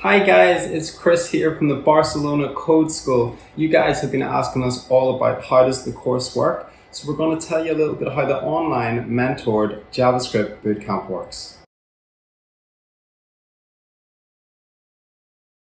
Hi guys, it's Chris here from the Barcelona Code School. You guys have been asking us all about how does the course work. So we're going to tell you a little bit how the online mentored JavaScript Bootcamp works.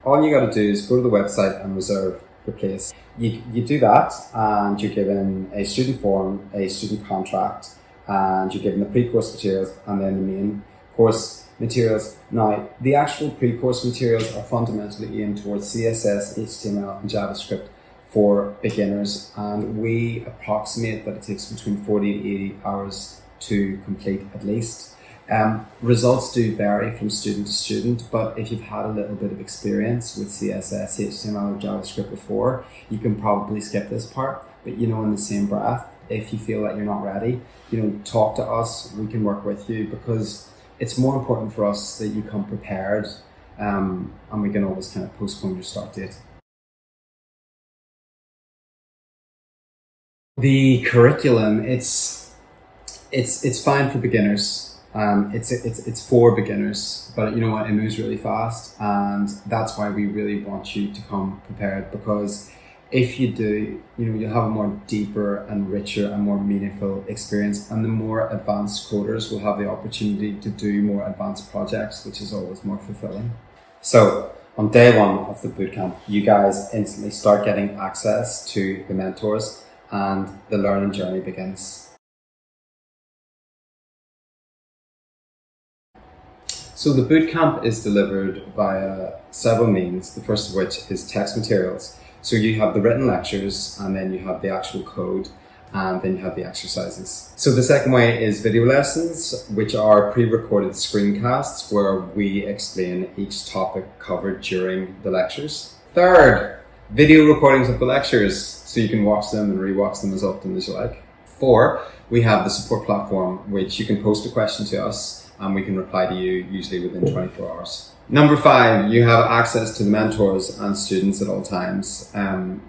All you got to do is go to the website and reserve your place. You do that and you're given a student form, a student contract, and you're given the pre-course materials and then the main course materials. Now, the actual pre-course materials are fundamentally aimed towards CSS, HTML and JavaScript for beginners, and we approximate that it takes between 40 to 80 hours to complete at least. Results do vary from student to student, but if you've had a little bit of experience with CSS, HTML or JavaScript before, you can probably skip this part. But in the same breath, if you feel that you're not ready, talk to us, we can work with you, because it's more important for us that you come prepared, and we can always kind of postpone your start date. The curriculum, it's fine for beginners. It's for beginners, but you know what, it moves really fast, and that's why we really want you to come prepared, because if you do, you'll have a more deeper and richer and more meaningful experience, and the more advanced coders will have the opportunity to do more advanced projects, which is always more fulfilling. So on day one of the bootcamp, you guys instantly start getting access to the mentors and the learning journey begins. So the bootcamp is delivered via several means, the first of which is text materials. So you have the written lectures, and then you have the actual code, and then you have the exercises. So the second way is video lessons, which are pre-recorded screencasts where we explain each topic covered during the lectures. Third, video recordings of the lectures, so you can watch them and rewatch them as often as you like. 4, we have the support platform, which you can post a question to us and we can reply to you usually within 24 hours. Number 5, you have access to the mentors and students at all times.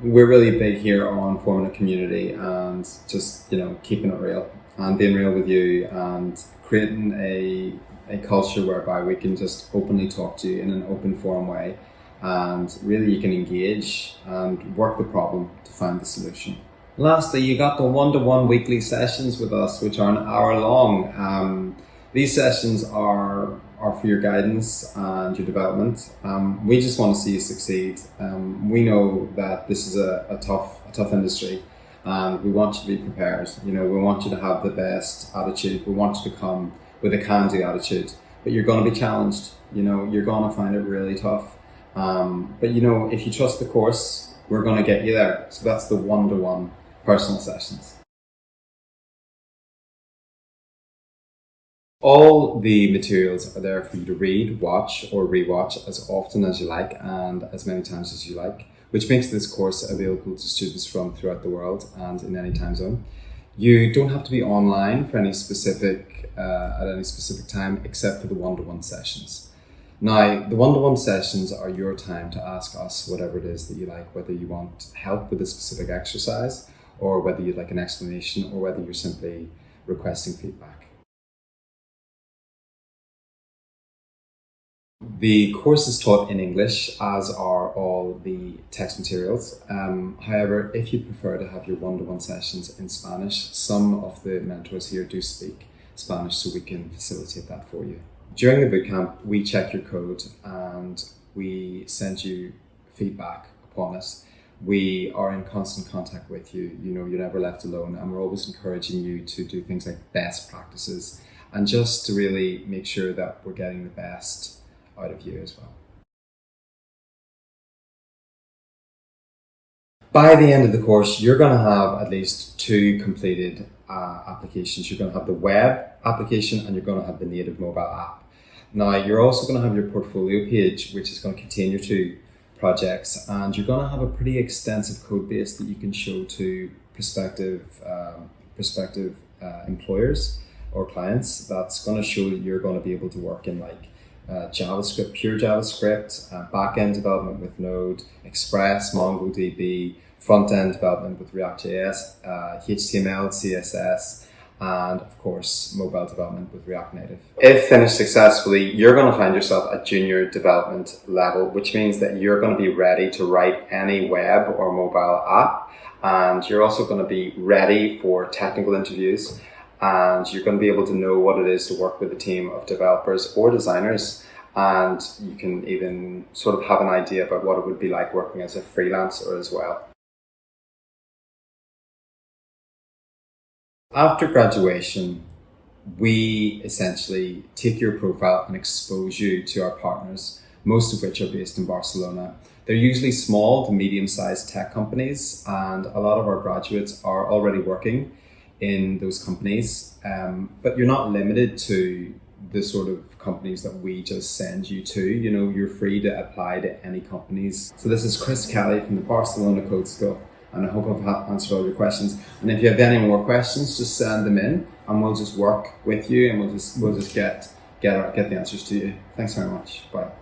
We're really big here on forming a community and just, keeping it real and being real with you and creating a culture whereby we can just openly talk to you in an open forum way, and really you can engage and work the problem to find the solution. Lastly, you got the one-to-one weekly sessions with us, which are an hour long. These sessions are for your guidance and your development. We just want to see you succeed. We know that this is a tough industry, and we want you to be prepared. We want you to have the best attitude. We want you to come with a can-do attitude, but you're going to be challenged. You're going to find it really tough. But if you trust the course, we're going to get you there. So that's the one-to-one personal sessions. All the materials are there for you to read, watch, or rewatch as often as you like and as many times as you like, which makes this course available to students from throughout the world and in any time zone. You don't have to be online for any specific at any specific time, except for the one-to-one sessions. Now, the one-to-one sessions are your time to ask us whatever it is that you like, whether you want help with a specific exercise, or whether you'd like an explanation, or whether you're simply requesting feedback. The course is taught in English, as are all the text materials. However, if you prefer to have your one-to-one sessions in Spanish, some of the mentors here do speak Spanish, so we can facilitate that for you. During the bootcamp, we check your code and we send you feedback upon it. We are in constant contact with you. You're never left alone, and we're always encouraging you to do things like best practices, and just to really make sure that we're getting the best out of you as well. By the end of the course, you're going to have at least 2 completed applications. You're going to have the web application and you're going to have the native mobile app. Now, you're also going to have your portfolio page, which is going to contain your 2 projects, and you're going to have a pretty extensive code base that you can show to prospective employers or clients. That's going to show that you're going to be able to work in JavaScript, pure JavaScript, back-end development with Node, Express, MongoDB, front-end development with React.js, HTML, CSS, and of course mobile development with React Native. If finished successfully, you're going to find yourself at junior development level, which means that you're going to be ready to write any web or mobile app, and you're also going to be ready for technical interviews, and you're going to be able to know what it is to work with a team of developers or designers, and you can even sort of have an idea about what it would be like working as a freelancer as well. After graduation, we essentially take your profile and expose you to our partners, most of which are based in Barcelona. They're usually small to medium-sized tech companies, and a lot of our graduates are already working in those companies. But you're not limited to the sort of companies that we just send you to. You know, you're free to apply to any companies. So this is Chris Kelly from the Barcelona Code School, and I hope I've answered all your questions. And if you have any more questions, just send them in, and we'll just work with you, and we'll just get the answers to you. Thanks very much. Bye.